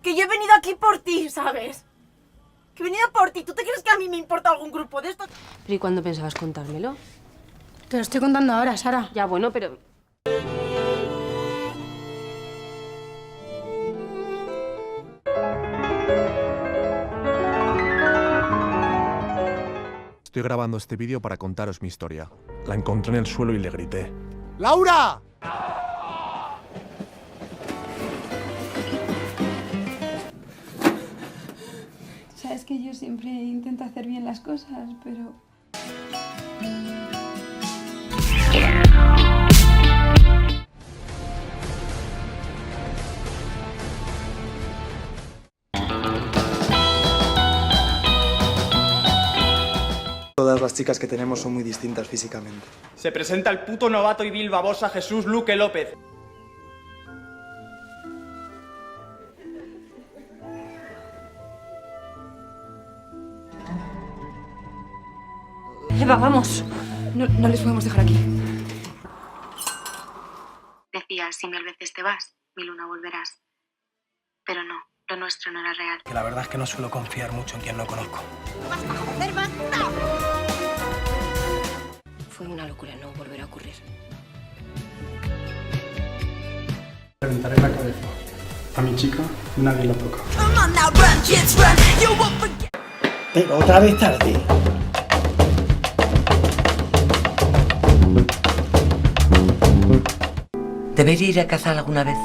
Que yo he venido aquí por ti, ¿sabes? Que he venido por ti. ¿Tú te crees que a mí me importa algún grupo de estos? ¿Pero y cuándo pensabas contármelo? Te lo estoy contando ahora, Sara. Ya, bueno, pero... Estoy grabando este vídeo para contaros mi historia. La encontré en el suelo y le grité: ¡Laura! Sabes que yo siempre intento hacer bien las cosas, pero... Todas las chicas que tenemos son muy distintas físicamente. Se presenta el puto novato y vil babosa Jesús Luque López. Eva, vamos. No les podemos dejar aquí. Decías, si 1000 veces te vas, 1001 volverás. Pero no, lo nuestro no era real. Que la verdad es que no suelo confiar mucho en quien no conozco. Fue una locura, no volverá a ocurrir. Reventaré la cabeza. A mi chica nadie la toca. Pero otra vez tarde. ¿Debería ir a cazar alguna vez?